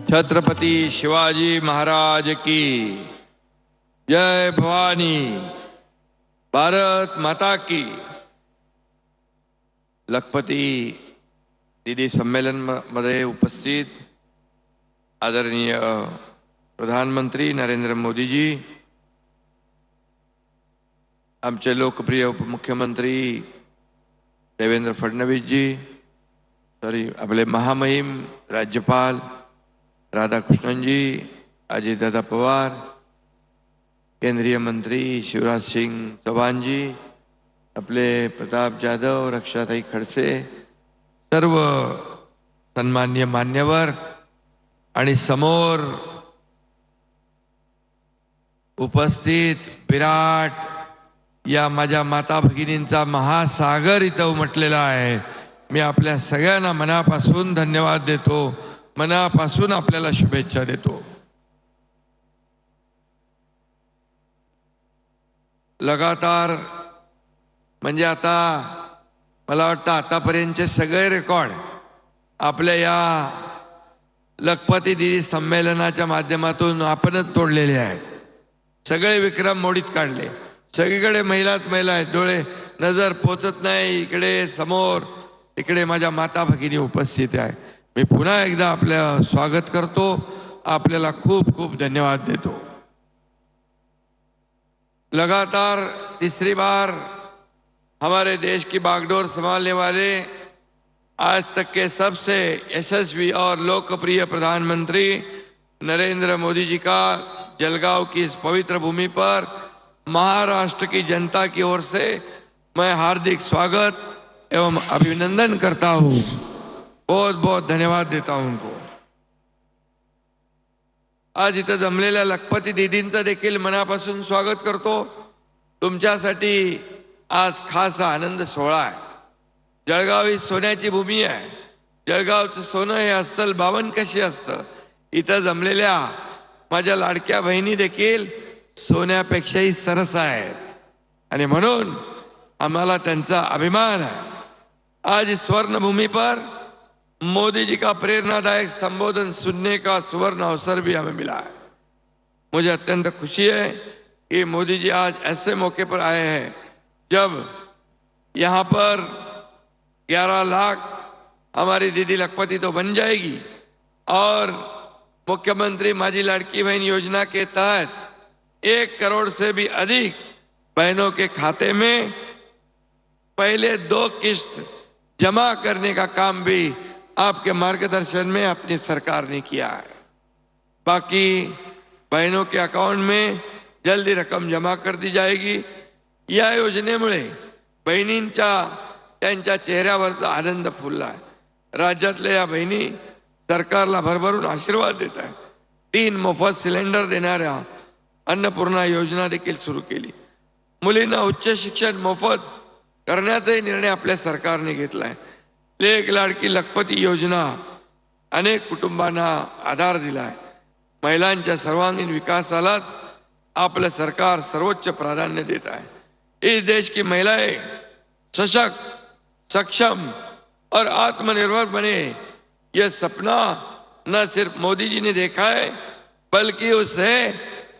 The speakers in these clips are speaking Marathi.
छत्रपति शिवाजी महाराज की जय भवानी, भारत माता की। लखपती दीदी संमेलन मध्ये उपस्थित आदरणीय प्रधानमंत्री नरेंद्र मोदी जी, आमचे लोकप्रिय उपमुख्यमंत्री देवेंद्र फडणवीस जी, आपले महामहिम राज्यपाल राधाकृष्णन जी, अजितदादा पवार, केंद्रीय मंत्री शिवराज सिंग चौहान जी, आपले प्रताप जाधव, रक्षाताई खडसे, सर्व सन्मान्य मान्यवर आणि समोर उपस्थित विराट या माझ्या माता भगिनींचा महासागर इथं उमटलेला आहे। मी आपल्या सगळ्यांना मनापासून धन्यवाद देतो, मनापासून आपल्याला शुभेच्छा देतो। लगातार म्हणजे आता मला वाटतं आतापर्यंतचे सगळे रेकॉर्ड आपल्या या लखपती दीदी संमेलनाच्या माध्यमातून आपणच तोडलेले आहेत। सगळे विक्रम मोडीत काढले। सगळीकडे महिलाच महिला आहेत, डोळे नजर पोचत नाही इकडे समोर, इकडे माझ्या माता भगिनी उपस्थित आहे। मी पुन्हा एकदा आपलं स्वागत करतो, आपल्याला खूप खूप धन्यवाद देतो। लगातार तीसरी बार हमारे देश की बागडोर संभालने वाले आज तक के सबसे यशस्वी और लोकप्रिय प्रधानमंत्री नरेंद्र मोदी जी का जलगांव की इस पवित्र भूमि पर महाराष्ट्र की जनता की ओर से मैं हार्दिक स्वागत एवं अभिनंदन करता हूं। बहुत बहुत धन्यवाद देता हूं उनको। आज इथं जमलेल्या लखपती दीदींचं देखील मनापासून स्वागत करतो। तुमच्यासाठी आज खास आनंद सोहळा आहे। जळगाव ही सोन्याची भूमी आहे। जळगावचं सोनं हे अस्सल 52 कशी असतं, इथं जमलेल्या माझ्या लाडक्या बहिणी देखील सोन्यापेक्षाही सरस आहेत आणि म्हणून आम्हाला त्यांचा अभिमान है। आज इस स्वर्ण भूमि पर मोदी जी का प्रेरणादायक संबोधन सुनने का सुवर्ण अवसर भी हमें मिला है। मुझे अत्यंत खुशी है कि मोदी जी आज ऐसे मौके पर आए हैं जब यहाँ पर 11 लाख हमारी दीदी लखपति तो बन जाएगी और मुख्यमंत्री माझी लाड़की बहन योजना के तहत 1 करोड़ से भी अधिक बहनों के खाते में पहले 2 किस्त जमा करने का काम भी आपके मार्गदर्शन में अपनी सरकार ने किया है। बाकी बहनों के अकाउंट में जल्दी रकम जमा कर दी जाएगी। या योजनेमुळे बहिणींच्या त्यांच्या चेहऱ्यावरचा आनंद फुलला आहे। राज्यातल्या या बहिणी सरकारला भरभरून आशीर्वाद देत आहेत। 3 मोफत सिलेंडर देणाऱ्या अन्नपूर्णा योजना देखील सुरू केली। मुलींना उच्च शिक्षण मोफत करण्याचाही निर्णय आपल्या सरकारने घेतलाय। लेक लाडकी लखपती योजना अनेक कुटुंबांना आधार दिलाय। महिलांच्या सर्वांगीण विकासालाच आपलं सरकार सर्वोच्च प्राधान्य देत आहे। इस देश की महिलाएं सशक्त, सक्षम और आत्मनिर्भर बने, यह सपना न सिर्फ मोदी जी ने देखा है बल्कि उसे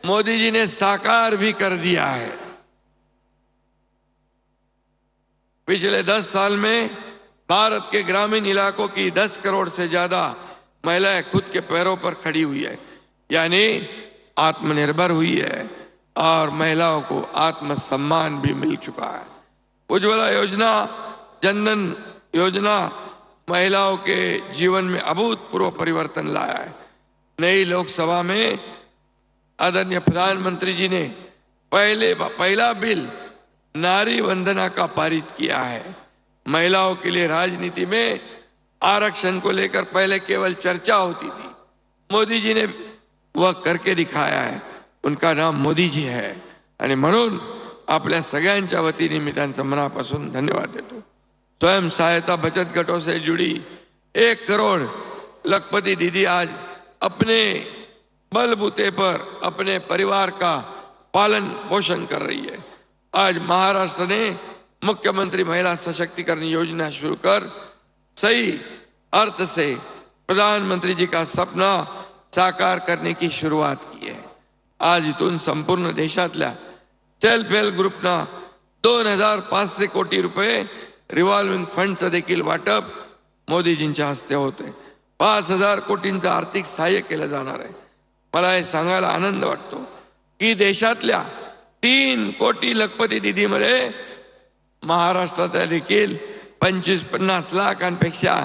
मोदी जी ने साकार भी कर दिया है। पिछले 10 साल में भारत के ग्रामीण इलाकों की 10 करोड़ से ज्यादा महिलाएं खुद के पैरों पर खड़ी हुई है, यानी आत्मनिर्भर हुई है और महिलाओं को आत्मसम्मान भी मिल चुका है। उज्ज्वला योजना, जनधन योजना महिलाओं के जीवन में अभूतपूर्व परिवर्तन लाया है। नई लोकसभा में आदरणीय प्रधानमंत्री जी ने पहला बिल नारी वंदना का पारित किया है। महिलाओं के लिए राजनीति में आरक्षण को लेकर पहले केवल चर्चा होती थी, मोदी जी ने वह करके दिखाया है। उनका नाम मोदी जी है आणि म्हणून आपल्या सगळ्यांच्या वतीने मी त्यांचा मनापासून धन्यवाद देतो। स्वयं सहायता बचत गटों से जुड़ी 1 करोड़ लखपती दीदी आज अपने बलबूते पर अपने परिवार का पालन पोषण कर रही है। आज महाराष्ट्र ने मुख्यमंत्री महिला सशक्तिकरण योजना शुरू कर सही अर्थ से प्रधानमंत्री जी का सपना साकार करने की सुरुवात की आहे. आज इथून संपूर्ण देशातल्या सेल्फ हेल्प ग्रुपना 2500 कोटी रुपये रिव्हॉल्विंग फंडचं देखील वाटप मोदीजींच्या हस्ते होते. 5000 कोटींचं आर्थिक सहाय्य केलं जाणार आहे. मला हे सांगायला आनंद वाटतो की देशातल्या 3 कोटी लखपती निधीमध्ये महाराष्ट्रातल्या देखील 25-50 लाखांपेक्षा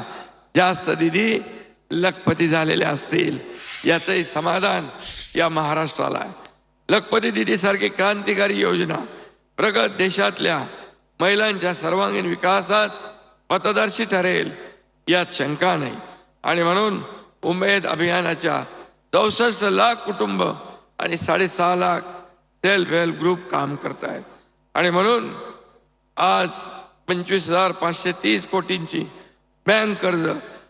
जास्त निधी लखपती झालेले असतील याचंही समाधान या महाराष्ट्राला आहे. लखपती निधी सारखी क्रांतिकारी योजना प्रगत देशातल्या महिलांच्या सर्वांगीण विकासात पथदर्शी ठरेल यात शंका नाही. आणि म्हणून उमेद अभियानाच्या 64 लाख कुटुंब आणि 6.5 लाख सेल्फ हेल्प ग्रुप काम करत आहेत. आणि म्हणून आज 25,530 कोटींची बँक कर्ज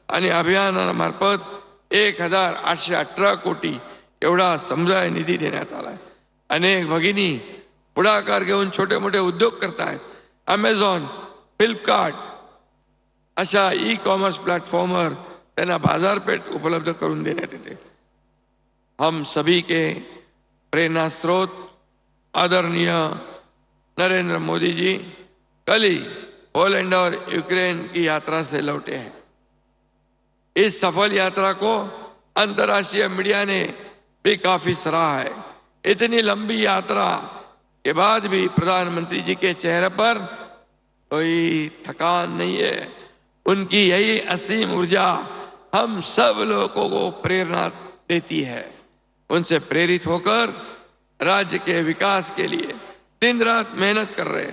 आणि अभियानामार्फत 1,818 कोटी एवढा समुदाय निधी देण्यात आलाय. अनेक भगिनी पुढाकार घेऊन छोटे मोठे उद्योग करतायत. अमेझॉन, फ्लिपकार्ट अशा ई कॉमर्स प्लॅटफॉर्मवर त्यांना बाजारपेठ उपलब्ध करून देण्यात येते. हम सभी के प्रेरणा स्रोत आदरणीय नरेंद्र मोदी जी कल ही पोलैंड और यूक्रेन की यात्रा से लौटे हैं. इस सफल यात्रा को अंतर्राष्ट्रीय मीडिया ने भी काफी सराहा है. इतनी लंबी यात्रा के बाद भी प्रधानमंत्री जी के चेहरे पर कोई थकान नहीं है. उनकी यही असीम ऊर्जा हम सब लोगों को प्रेरणा देती है. उनसे प्रेरित होकर राज्य के विकास के लिए दिन रात मेहनत कर रहे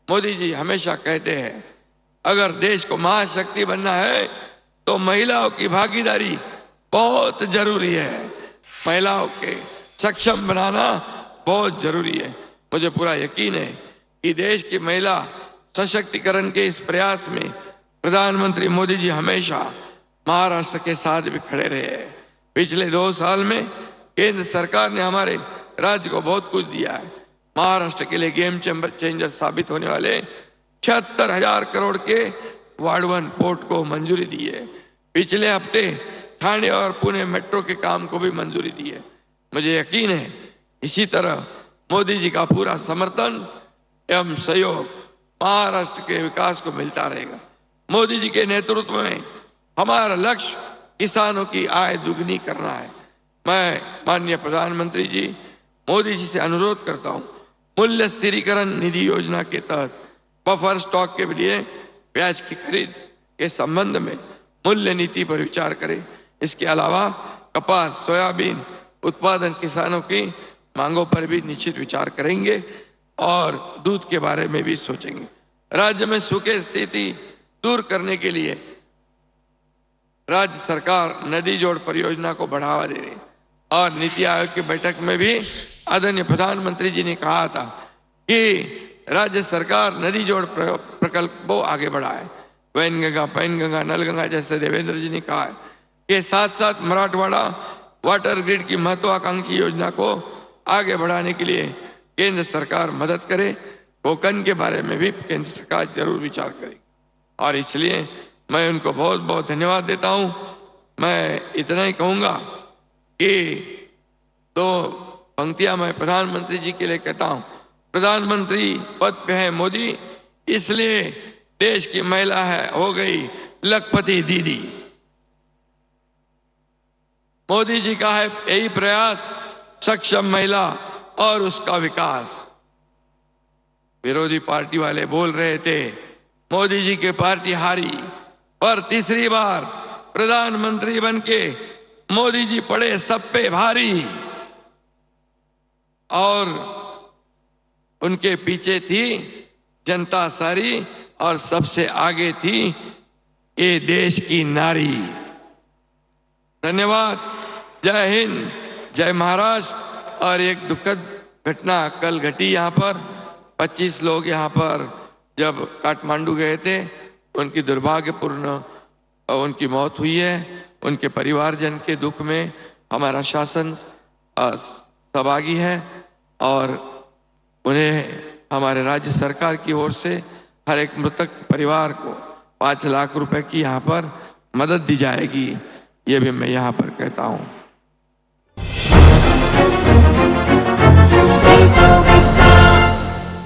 मोदी जी हमेशा कहते हैं, अगर देश को महाशक्ति बनना है तो महिलाओं की भागीदारी बहुत जरूरी है. महिलाओं के सक्षम बनाना बहुत जरूरी है. मुझे पूरा यकीन है कि देश की महिला सशक्तिकरण के इस प्रयास में प्रधानमंत्री मोदी जी हमेशा महाराष्ट्र के साथ भी खड़े रहे हैं. पिछले 2 साल में केंद्र सरकार ने हमारे राज्य को बहुत कुछ दिया है. महाराष्ट्र के लिए गेम चेंजर साबित होने वाले 76,000 करोड़ के वाडवन पोर्ट को मंजूरी दी है. पिछले हफ्ते ठाणे और पुणे मेट्रो के काम को भी मंजूरी दी है. मुझे यकीन है इसी तरह मोदी जी का पूरा समर्थन एवं सहयोग महाराष्ट्र के विकास को मिलता रहेगा. मोदी जी के नेतृत्व में हमारा लक्ष्य किसानों की आय दुगनी करना है. मैं माननीय प्रधानमंत्री जी मोदी जी से अनुरोध करता हूं, मूल्य स्थिरीकरण निधि योजना के तहत बफर स्टॉक के लिए प्याज की खरीद के संबंध में मूल्य नीति पर विचार करें. इसके अलावा कपास, सोयाबीन उत्पादन किसानों की मांगों पर भी निश्चित विचार करेंगे और दूध के बारे में भी सोचेंगे. राज्य में सूखे स्थिति दूर करने के लिए राज्य सरकार नदी जोड़ परियोजना को बढ़ावा दे रही और नीति आयोग की बैठक में भी आदरणीय प्रधानमंत्री जी ने कहा था कि राज्य सरकार नदी जोड़ प्रकल्प को आगे बढ़ाए. वैनगंगा, पैनगंगा, नलगंगा जैसे देवेंद्र जी ने कहा है कि साथ साथ मराठवाड़ा वाटर ग्रिड की महत्वाकांक्षी योजना को आगे बढ़ाने के लिए केंद्र सरकार मदद करे. कोकन के बारे में भी केंद्र सरकार जरूर विचार करेगी और इसलिए मैं उनको बहुत बहुत धन्यवाद देता हूं. मैं इतना ही कहूंगा कि 2 पंक्तियां मैं प्रधानमंत्री जी के लिए कहता हूं. प्रधानमंत्री पद पे है मोदी, इसलिए देश की महिला है हो गई लखपति दीदी. मोदी जी का है यही प्रयास, सक्षम महिला और उसका विकास. विरोधी पार्टी वाले बोल रहे थे मोदी जी की पार्टी हारी, पर तीसरी बार प्रधानमंत्री बनके मोदी जी पड़े सब पे भारी. और उनके पीछे थी जनता सारी और सबसे आगे थी ये देश की नारी. धन्यवाद. जय हिंद, जय महाराष्ट्र. और एक दुखद घटना कल घटी. यहाँ पर 25 लोग यहाँ पर जब काठमांडू गए थे उनकी दुर्भाग्यपूर्ण उनकी मौत हुई है. उनके परिवारजन के दुख में हमारा शासन सहभागी है और उन्हें हमारे राज्य सरकार की ओर से हर एक मृतक परिवार को 5 लाख रुपए की यहाँ पर मदद दी जाएगी. ये भी मैं यहाँ पर कहता हूँ.